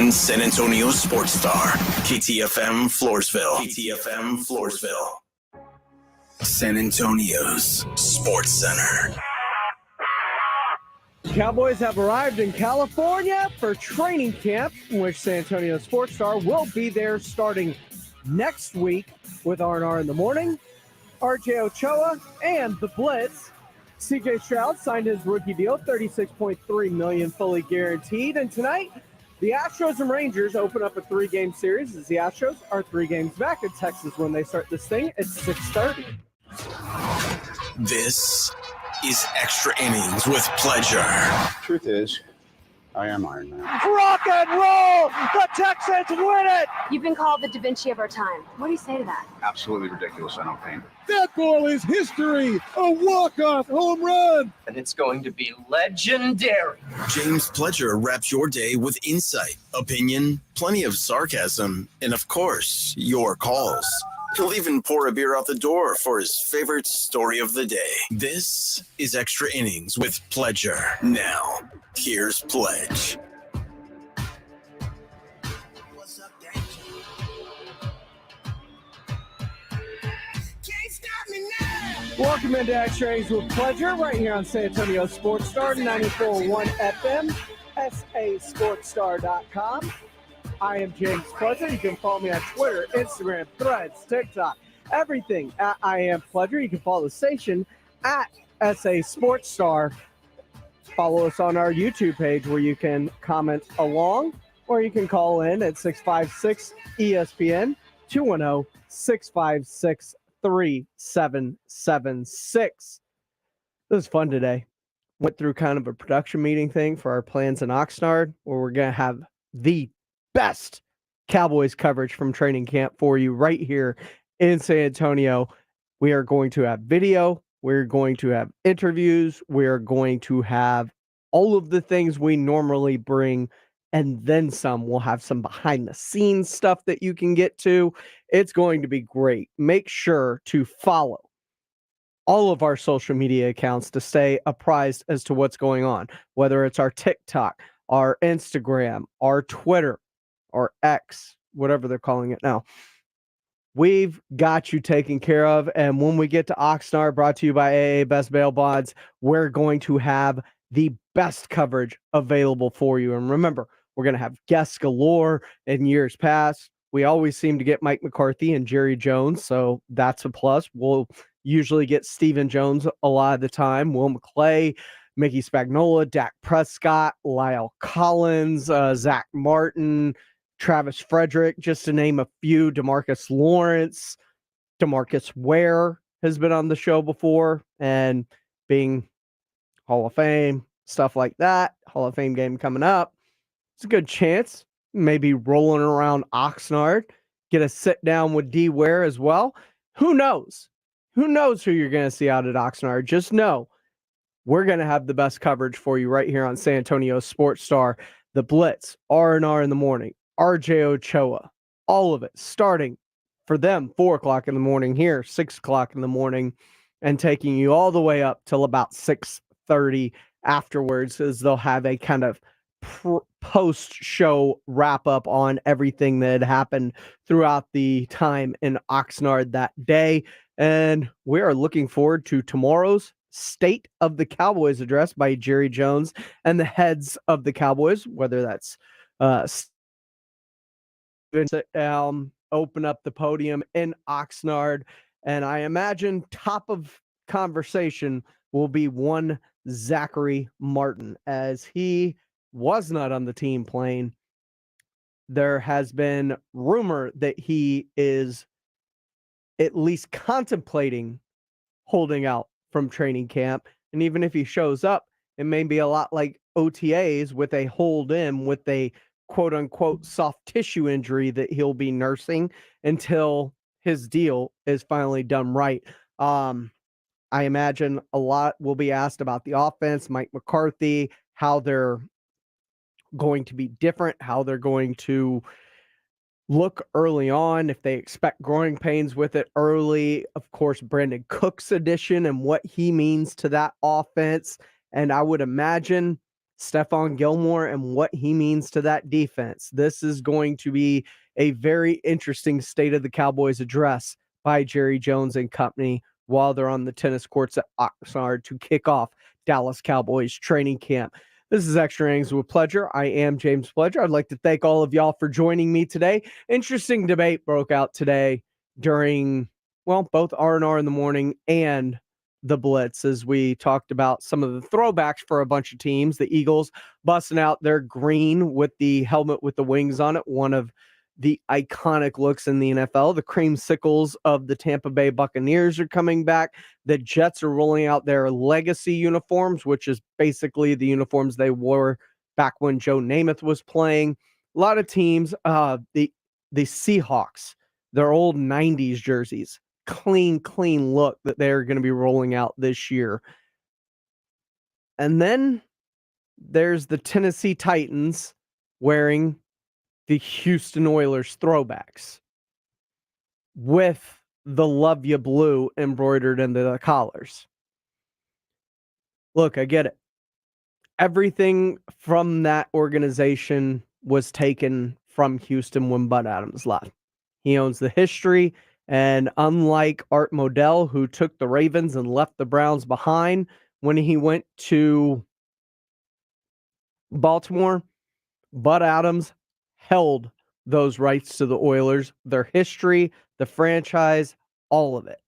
#1 San Antonio sports star, KTFM Floresville. KTFM Floresville. San Antonio's Sports Center. Cowboys have arrived in California for training camp, in which San Antonio sports star will be there starting next week with R&R in the morning, RJ Ochoa, and the Blitz. CJ Stroud signed his rookie deal, $36.3 million fully guaranteed. And tonight, the Astros and Rangers open up a 3-game series as the Astros are 3 games back in Texas when they start this thing at 6:30. This is Extra Innings with Pleasure. Truth is, I am Iron Man. Rock and roll! The Texans win it! You've been called the Da Vinci of our time. What do you say to that? Absolutely ridiculous. I don't paint. That goal is history! A walk-off home run! And it's going to be legendary. James Pledger wraps your day with insight, opinion, plenty of sarcasm, and of course, your calls. He'll even pour a beer out the door for his favorite story of the day. This is Extra Innings with Pledger. Now, here's Pledge. Welcome into Extra Innings with Pleasure right here on San Antonio Sports Star, 94.1 FM, sasportstar.com. I am James Pleasure. You can follow me on Twitter, Instagram, Threads, TikTok, everything at I Am Pleasure. You can follow the station at SA Sports Star. Follow us on our YouTube page where you can comment along, or you can call in at 656-ESPN, 210-656-3776. This was fun today. Went through kind of a production meeting thing for our plans in Oxnard, where we're going to have the best Cowboys coverage from training camp for you right here in San Antonio. We are going to have video. We're going to have interviews. We're going to have all of the things we normally bring, and then some. We'll have some behind the scenes stuff that you can get to. It's going to be great. Make sure to follow all of our social media accounts to stay apprised as to what's going on, whether it's our TikTok, our Instagram, our Twitter, or X, whatever they're calling it now. We've got you taken care of. And when we get to Oxnard, brought to you by AA Best Bail Bonds, we're going to have the best coverage available for you. And remember, we're going to have guests galore. In years past, we always seem to get Mike McCarthy and Jerry Jones, so that's a plus. We'll usually get Stephen Jones a lot of the time, Will McClay, Mickey Spagnola, Dak Prescott, Lyle Collins, Zach Martin, Travis Frederick, just to name a few. DeMarcus Lawrence, DeMarcus Ware has been on the show before, and being Hall of Fame, stuff like that. Hall of Fame game coming up. It's a good chance. Maybe rolling around Oxnard. Get a sit down with D Ware as well. Who knows? Who knows who you're going to see out at Oxnard? Just know we're going to have the best coverage for you right here on San Antonio Sports Star. The Blitz, R&R in the morning, RJ Ochoa, all of it starting for them 4 o'clock in the morning here, 6 o'clock in the morning, and taking you all the way up till about 6:30 afterwards, as they'll have a kind of post-show wrap-up on everything that had happened throughout the time in Oxnard that day. And we are looking forward to tomorrow's State of the Cowboys address by Jerry Jones and the heads of the Cowboys, whether that's sit down, open up the podium in Oxnard. And I imagine top of conversation will be one Zachary Martin, as he was not on the team plane. There has been rumor that he is at least contemplating holding out from training camp. And even if he shows up, it may be a lot like OTAs with a hold in with a quote unquote soft tissue injury that he'll be nursing until his deal is finally done right. I imagine a lot will be asked about the offense, Mike McCarthy, how they're going to be different, how they're going to look early on, if they expect growing pains with it early. Of course, Brandon Cook's addition and what he means to that offense. And I would imagine Stephon Gilmore and what he means to that defense. This is going to be a very interesting State of the Cowboys address by Jerry Jones and company while they're on the tennis courts at Oxnard to kick off Dallas Cowboys training camp. This is Extra Innings with Pleasure. I am James Pleasure. I'd like to thank all of y'all for joining me today. Interesting debate broke out today during, both R&R in the morning and the Blitz, as we talked about some of the throwbacks for a bunch of teams. The Eagles busting out their green with the helmet with the wings on it, one of the iconic looks in the NFL. The creamsicles of the Tampa Bay Buccaneers are coming back. The Jets are rolling out their legacy uniforms, which is basically the uniforms they wore back when Joe Namath was playing. A lot of teams, the Seahawks, their old 90s jerseys, clean look that they're going to be rolling out this year. And then there's the Tennessee Titans wearing the Houston Oilers throwbacks with the Love Ya Blue embroidered into the collars. Look, I get it. Everything from that organization was taken from Houston when Bud Adams left. He owns the history, and unlike Art Modell, who took the Ravens and left the Browns behind when he went to Baltimore, Bud Adams held those rights to the Oilers, their history, the franchise, all of it.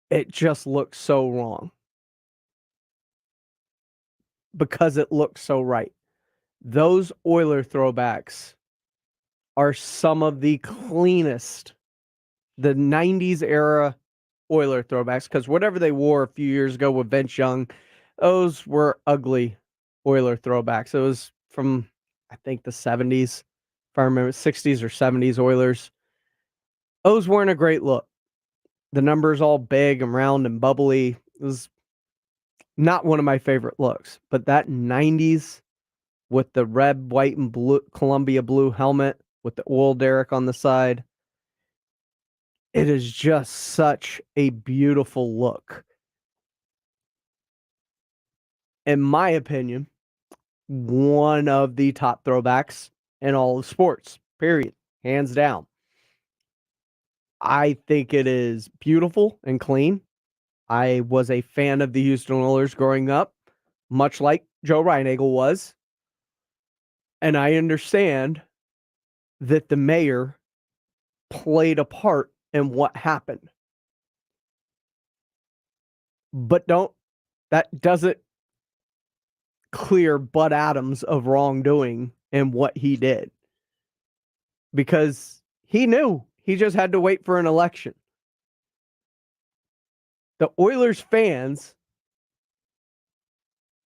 It just looks so wrong because it looks so right. Those Oiler throwbacks are some of the cleanest, the 90s era Oiler throwbacks, because whatever they wore a few years ago with Vince Young, those were ugly Oiler throwbacks. It was from, I think, the 70s, if I remember, 60s or 70s Oilers. Those weren't a great look. The numbers all big and round and bubbly. It was not one of my favorite looks. But that 90s with the red, white, and blue Columbia blue helmet with the oil derrick on the side, it is just such a beautiful look. In my opinion, one of the top throwbacks in all of sports, period, hands down. I think it is beautiful and clean. I was a fan of the Houston Oilers growing up, much like Joe Reinagle was. And I understand that the mayor played a part in what happened. But that doesn't clear Bud Adams of wrongdoing in what he did. Because he knew he just had to wait for an election. The Oilers fans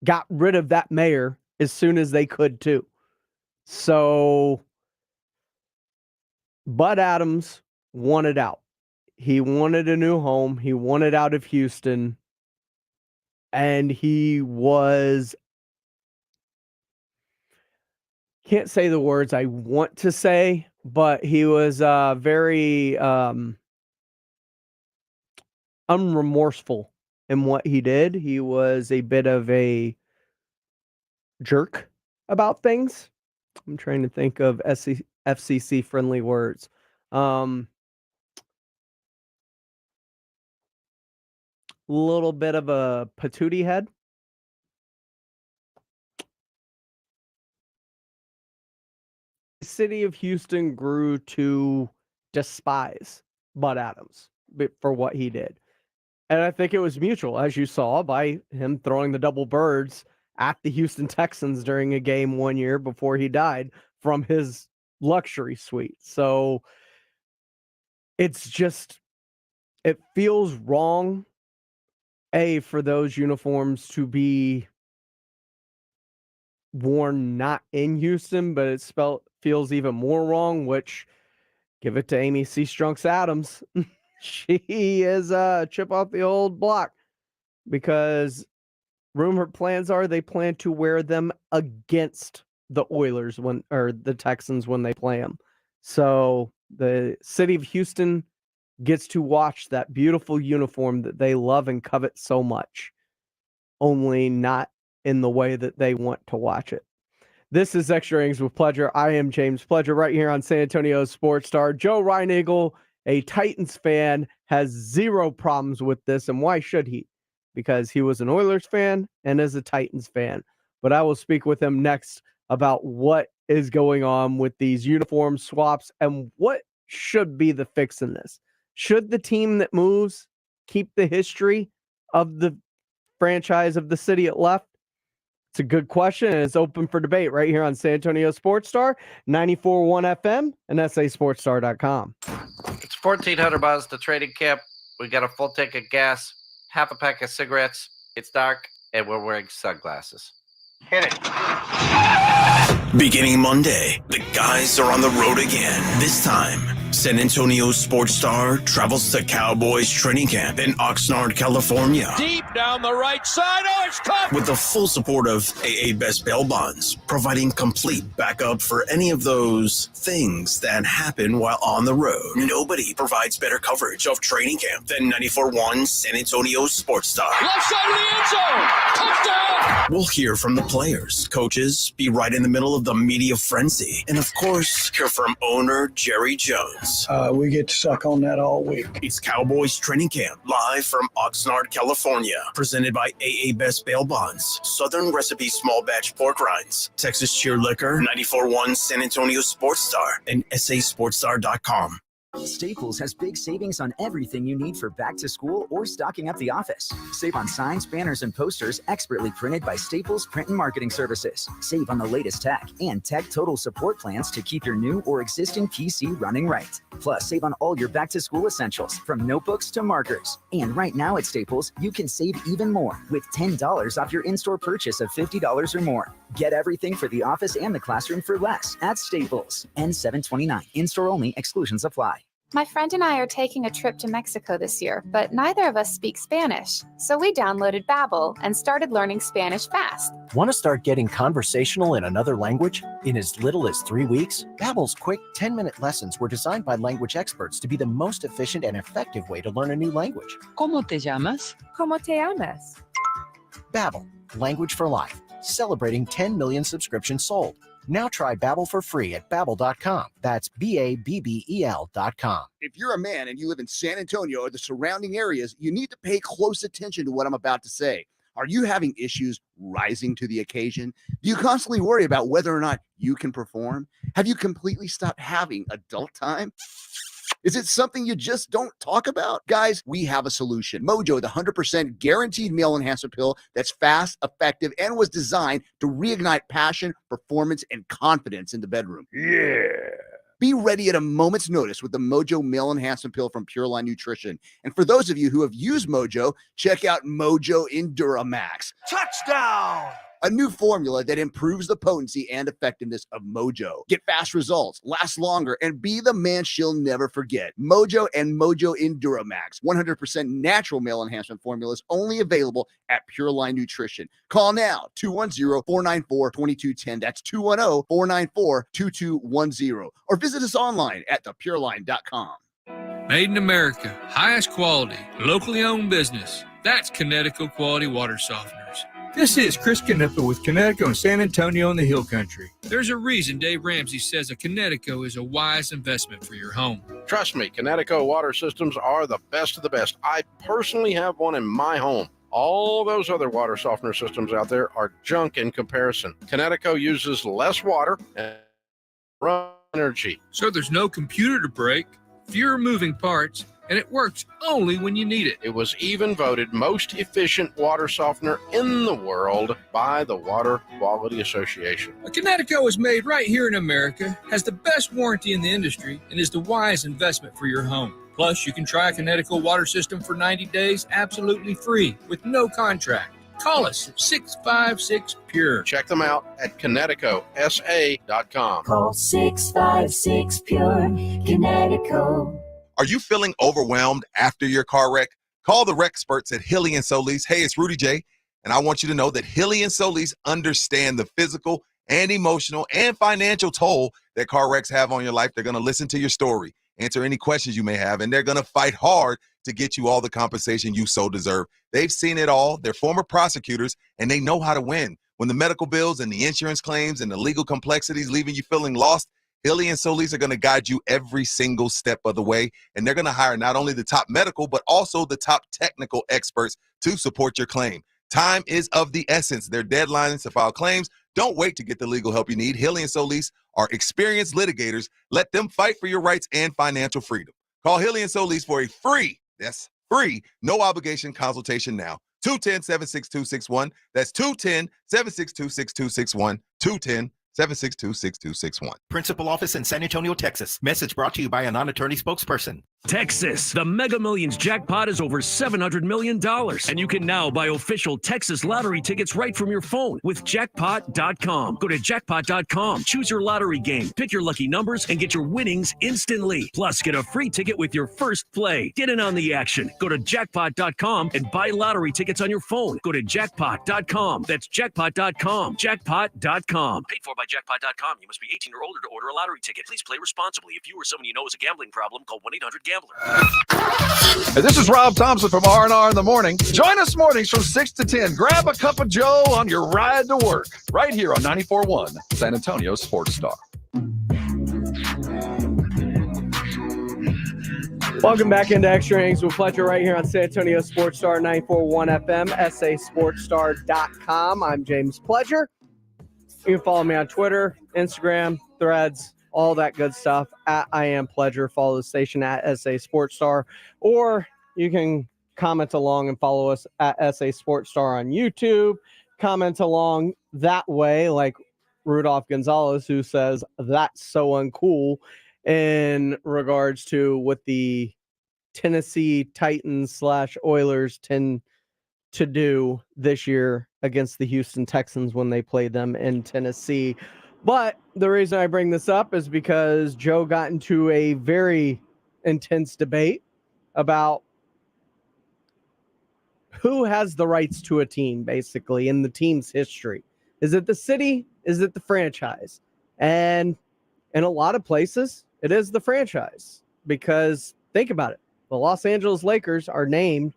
got rid of that mayor as soon as they could too. So Bud Adams wanted out. He wanted a new home. He wanted out of Houston. And he was, can't say the words I want to say, but he was very unremorseful in what he did. He was a bit of a jerk about things. I'm trying to think of FCC friendly words. Little bit of a patootie head. The city of Houston grew to despise Bud Adams for what he did. And I think it was mutual, as you saw by him throwing the double birds at the Houston Texans during a game one year before he died from his luxury suite. So it's just, it feels wrong, for those uniforms to be worn not in Houston, but it feels even more wrong, which give it to Amy C. Strunks Adams. She is a chip off the old block because rumored plans are they plan to wear them against the Oilers or the Texans when they play them. So the city of Houston gets to watch that beautiful uniform that they love and covet so much only not in the way that they want to watch it. This is Extra Innings with Pleasure. I am James Pleasure right here on San Antonio Sports Star. Joe Reinagle, a Titans fan, has zero problems with this, and why should he? Because he was an Oilers fan and is a Titans fan. But I will speak with him next about what is going on with these uniform swaps and what should be the fix in this. Should the team that moves keep the history of the franchise of the city it left? It's a good question, and it's open for debate right here on San Antonio Sports Star, 94.1 FM and sasportstar.com. It's $1,400 to trading camp. We got a full tank of gas, half a pack of cigarettes. It's dark, and we're wearing sunglasses. Hit it. Beginning Monday, the guys are on the road again. This time, San Antonio Sports Star travels to Cowboys training camp in Oxnard, California. Deep down the right side. Oh, it's caught. With the full support of AA Best Bail Bonds, providing complete backup for any of those things that happen while on the road. Nobody provides better coverage of training camp than 94.1 San Antonio Sports Star. Left side of the end zone. Touchdown. We'll hear from the players, coaches, be right in the middle of the media frenzy, and of course, hear from owner Jerry Jones. We get to suck on that all week. It's Cowboys training camp, live from Oxnard, California. Presented by AA Best Bail Bonds, Southern Recipe Small Batch Pork Rinds, Texas Cheer Liquor, 94.1 San Antonio Sports Star, and sasportstar.com. Staples has big savings on everything you need for back to school or stocking up the office. Save on signs, banners, and posters expertly printed by Staples Print and Marketing Services. Save on the latest tech and tech total support plans to keep your new or existing PC running right. Plus, save on all your back to school essentials from notebooks to markers. And right now at Staples, you can save even more with $10 off your in-store purchase of $50 or more. Get everything for the office and the classroom for less at Staples. N729. In-store only. Exclusions apply. My friend and I are taking a trip to Mexico this year, but neither of us speak Spanish. So we downloaded Babbel and started learning Spanish fast. Want to start getting conversational in another language? In as little as 3 weeks? Babbel's quick 10-minute lessons were designed by language experts to be the most efficient and effective way to learn a new language. ¿Cómo te llamas? ¿Cómo te llamas? Babbel, language for life. Celebrating 10 million subscriptions sold. Now try Babbel for free at Babbel.com. That's Babbel.com. If you're a man and you live in San Antonio or the surrounding areas, you need to pay close attention to what I'm about to say. Are you having issues rising to the occasion? Do you constantly worry about whether or not you can perform? Have you completely stopped having adult time? Is it something you just don't talk about? Guys, we have a solution. Mojo, the 100% guaranteed male enhancement pill that's fast, effective, and was designed to reignite passion, performance, and confidence in the bedroom. Yeah. Be ready at a moment's notice with the Mojo Male Enhancement Pill from Pure Line Nutrition. And for those of you who have used Mojo, check out Mojo Enduramax. Touchdown! A new formula that improves the potency and effectiveness of Mojo. Get fast results, last longer, and be the man she'll never forget. Mojo and Mojo Enduramax, 100% natural male enhancement formulas, only available at Pure Line Nutrition. Call now, 210-494-2210. That's 210-494-2210. Or visit us online at thepureline.com. Made in America, highest quality, locally owned business. That's Connecticut Quality Water Softeners. This is Chris Canepa with Connecticut and San Antonio in the Hill Country. There's a reason Dave Ramsey says a Connecticut is a wise investment for your home. Trust me, Connecticut water systems are the best of the best. I personally have one in my home. All those other water softener systems out there are junk in comparison. Connecticut uses less water and energy. So there's no computer to break, fewer moving parts, and it works only when you need it. It was even voted most efficient water softener in the world by the Water Quality Association. A Connecticut is made right here in America, has the best warranty in the industry, and is the wise investment for your home. Plus, you can try a Connecticut water system for 90 days absolutely free with no contract. Call us at 656-PURE. Check them out at ConnecticutSA.com. Call 656-PURE, Connecticut. Are you feeling overwhelmed after your car wreck? Call the wreck experts at Hilly & Solis. Hey, it's Rudy J, and I want you to know that Hilly & Solis understand the physical and emotional and financial toll that car wrecks have on your life. They're going to listen to your story, answer any questions you may have, and they're going to fight hard to get you all the compensation you so deserve. They've seen it all. They're former prosecutors, and they know how to win. When the medical bills and the insurance claims and the legal complexities leaving you feeling lost, Hilly and Solis are going to guide you every single step of the way, and they're going to hire not only the top medical, but also the top technical experts to support your claim. Time is of the essence. Their deadlines to file claims. Don't wait to get the legal help you need. Hilly and Solis are experienced litigators. Let them fight for your rights and financial freedom. Call Hilly and Solis for a free, no obligation consultation now. 210-762-6161. That's 210-762-6261. 210-762-6261. Principal office in San Antonio, Texas. Message brought to you by a non-attorney spokesperson. Texas, the Mega Millions jackpot is over $700 million, and you can now buy official Texas lottery tickets right from your phone with jackpot.com. Go to jackpot.com, choose your lottery game, pick your lucky numbers, and get your winnings instantly. Plus, get a free ticket with your first play. Get in on the action. Go to jackpot.com and buy lottery tickets on your phone. Go to jackpot.com. That's jackpot.com. Jackpot.com. Paid for by jackpot.com. You must be 18 or older to order a lottery ticket. Please play responsibly. If you or someone you know has a gambling problem, call 1-800-GAMBLER. Hey, this is Rob Thompson from R&R in the Morning. Join us mornings from 6 to 10. Grab a cup of Joe on your ride to work. Right here on 94.1 San Antonio Sports Star. Welcome back into Extra Innings with Pleasure right here on San Antonio Sports Star 94.1 FM, sasportstar.com. I'm James Pleasure. You can follow me on Twitter, Instagram, Threads, all that good stuff at I Am Pleasure. Follow the station at SA Sports Star, or you can comment along and follow us at SA Sports Star on YouTube. Comment along that way, like Rudolph Gonzalez, who says that's so uncool in regards to what the Tennessee Titans / Oilers tend to do this year against the Houston Texans when they play them in Tennessee. But the reason I bring this up is because Joe got into a very intense debate about who has the rights to a team, basically, in the team's history. Is it the city? Is it the franchise? And in a lot of places, it is the franchise. Because think about it. The Los Angeles Lakers are named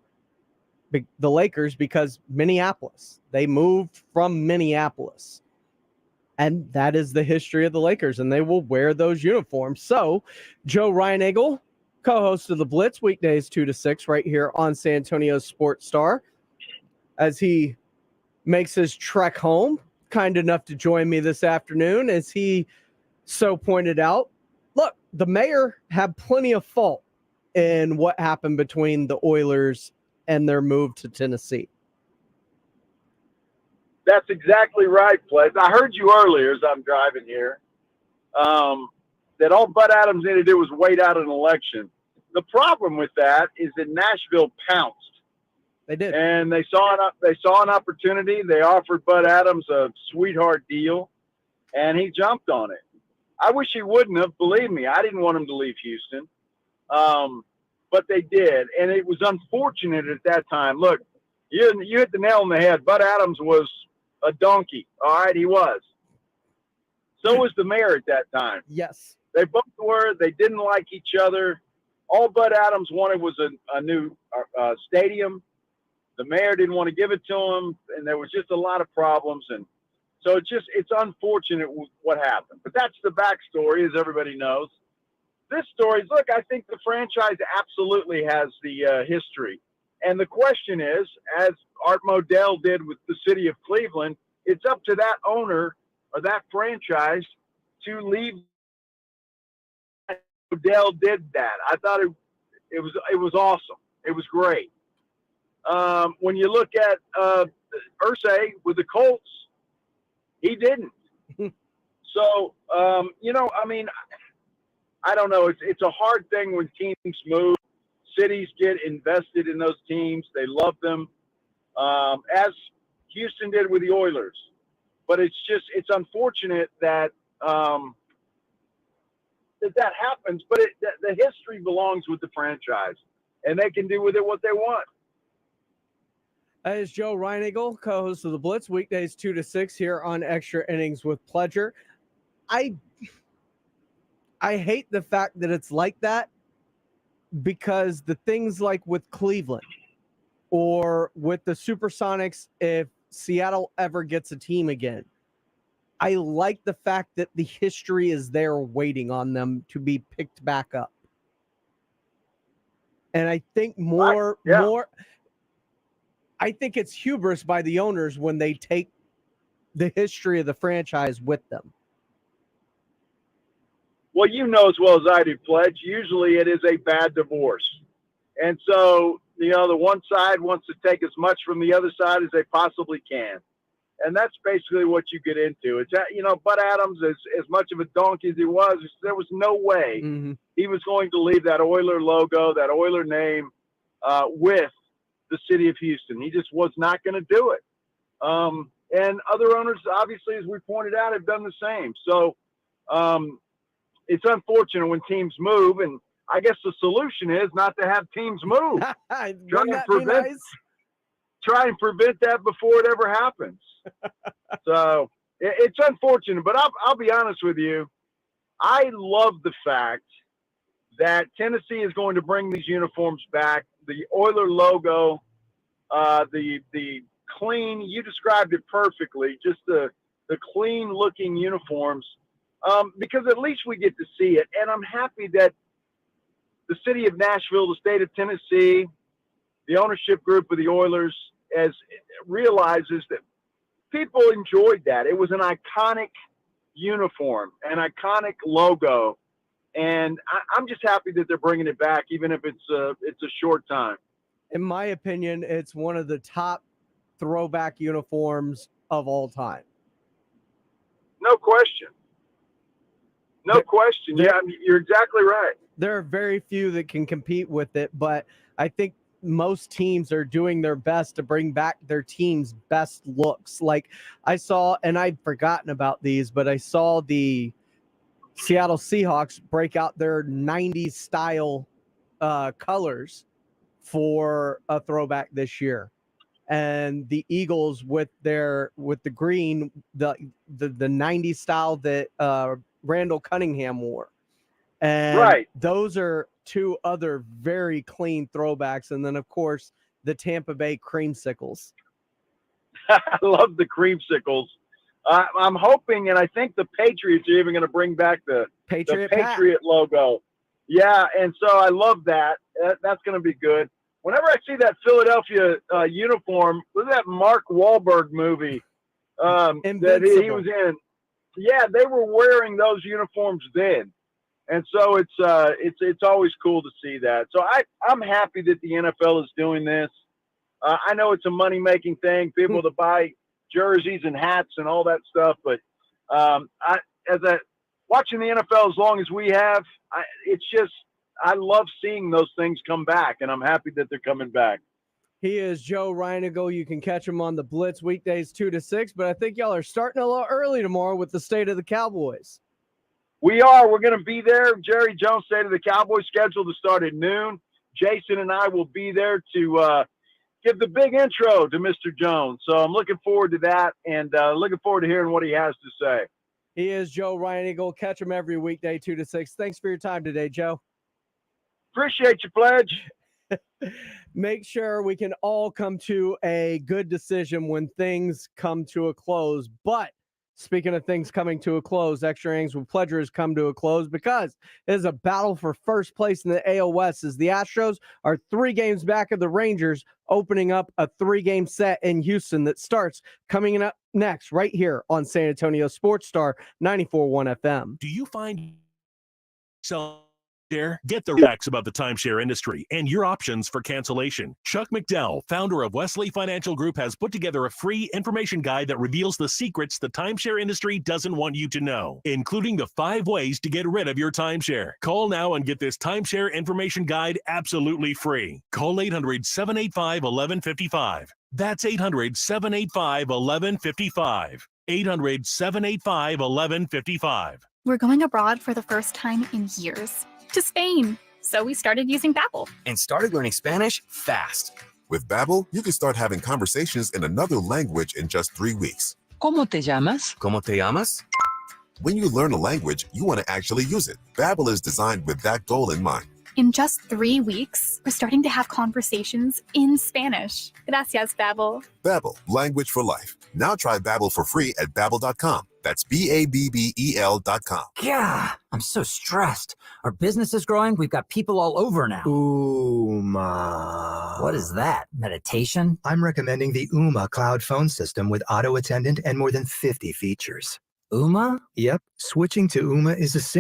the Lakers because Minneapolis. They moved from Minneapolis. And that is the history of the Lakers, and they will wear those uniforms. So, Joe Reinagle, co-host of The Blitz, weekdays 2 to 6, right here on San Antonio Sports Star, as he makes his trek home, kind enough to join me this afternoon, as he so pointed out. Look, the mayor had plenty of fault in what happened between the Oilers and their move to Tennessee. That's exactly right, Pledge. I heard you earlier as I'm driving here that all Bud Adams needed to do was wait out an election. The problem with that is that Nashville pounced. They did. And they saw an opportunity. They offered Bud Adams a sweetheart deal, and he jumped on it. I wish he wouldn't have. Believe me, I didn't want him to leave Houston. But they did, and it was unfortunate at that time. Look, you hit the nail on the head. Bud Adams was a donkey. All right, he was. So was the mayor at that time. Yes. They both were. They didn't like each other. All Bud Adams wanted was a new stadium. The mayor didn't want to give it to him, and there was just a lot of problems. And so it's unfortunate what happened. But that's the backstory, as everybody knows. This story is, look, I think the franchise absolutely has the history. And the question is, as Art Modell did with the city of Cleveland, it's up to that owner or that franchise to leave. Modell did that. I thought it was awesome. It was great. When you look at Irsay with the Colts, he didn't. So, I don't know. It's a hard thing when teams move. Cities get invested in those teams. They love them, as Houston did with the Oilers. But it's unfortunate that that happens. But the history belongs with the franchise, and they can do with it what they want. That is Joe Reinagle, co-host of The Blitz, weekdays 2 to 6 here on Extra Innings with Pleasure. I hate the fact that it's like that, because the things like with Cleveland or with the Supersonics, if Seattle ever gets a team again, I like the fact that the history is there waiting on them to be picked back up. And I think I think it's hubris by the owners when they take the history of the franchise with them. Well, you know as well as I do, Pledge, usually it is a bad divorce. And so, the one side wants to take as much from the other side as they possibly can. And that's basically what you get into. It's, Bud Adams, as much of a donkey as he was, there was no way he was going to leave that Oiler logo, that Oiler name with the city of Houston. He just was not going to do it. And other owners, obviously, as we pointed out, have done the same. So it's unfortunate when teams move, and I guess the solution is not to have teams move. Try and prevent that before it ever happens. So it's unfortunate, but I'll be honest with you. I love the fact that Tennessee is going to bring these uniforms back. The Oiler logo, the clean, you described it perfectly, just the clean looking uniforms, because at least we get to see it. And I'm happy that the city of Nashville, the state of Tennessee, the ownership group of the Oilers realizes that people enjoyed that. It was an iconic uniform, an iconic logo. And I'm just happy that they're bringing it back, even if it's a short time. In my opinion, it's one of the top throwback uniforms of all time. No question. No question. Yeah, you're exactly right. There are very few that can compete with it, but I think most teams are doing their best to bring back their team's best looks. Like I saw, and I'd forgotten about these, but I saw the Seattle Seahawks break out their 90s style colors for a throwback this year. And the Eagles with the green, the 90s style that Randall Cunningham wore. And those are two other very clean throwbacks. And then, of course, the Tampa Bay creamsicles. I love the creamsicles. I'm hoping, and I think the Patriots are even going to bring back the Patriot logo. Yeah, and so I love that. That's going to be good. Whenever I see that Philadelphia uniform, was that Mark Wahlberg movie that he was in? Yeah, they were wearing those uniforms then. And so it's always cool to see that. So I'm happy that the NFL is doing this. I know it's a money-making thing, people to buy jerseys and hats and all that stuff. But watching the NFL as long as we have, I love seeing those things come back, and I'm happy that they're coming back. He is Joe Reinigle. You can catch him on the Blitz weekdays 2 to 6, but I think y'all are starting a little early tomorrow with the State of the Cowboys. We are. We're going to be there. Jerry Jones, State of the Cowboys, scheduled to start at noon. Jason and I will be there to give the big intro to Mr. Jones. So I'm looking forward to that, and looking forward to hearing what he has to say. He is Joe Reinigle. Catch him every weekday 2 to 6. Thanks for your time today, Joe. Appreciate you, Pledge. Make sure we can all come to a good decision when things come to a close. But speaking of things coming to a close, Extra Innings with Pledger has come to a close because it is a battle for first place in the AL West as the Astros are 3 games back of the Rangers, opening up a 3-game set in Houston that starts coming up next right here on San Antonio Sports Star 94.1 FM. Do you find yourself there? Get the facts about the timeshare industry and your options for cancellation. Chuck McDowell, founder of Wesley Financial Group, has put together a free information guide that reveals the secrets the timeshare industry doesn't want you to know, including the 5 ways to get rid of your timeshare. Call now and get this timeshare information guide absolutely free. Call 800-785-1155. That's 800-785-1155. 800-785-1155. We're going abroad for the first time in years. To Spain. So we started using Babbel. And started learning Spanish fast. With Babbel, you can start having conversations in another language in just 3 weeks. ¿Cómo te llamas? ¿Cómo te llamas? When you learn a language, you want to actually use it. Babbel is designed with that goal in mind. In just 3 weeks, we're starting to have conversations in Spanish. Gracias, Babbel. Babbel, language for life. Now try Babbel for free at Babbel.com. That's Babbel.com. Yeah, I'm so stressed. Our business is growing. We've got people all over now. Uma. What is that? Meditation? I'm recommending the Uma cloud phone system with auto attendant and more than 50 features. Uma? Yep, switching to Uma is a sin.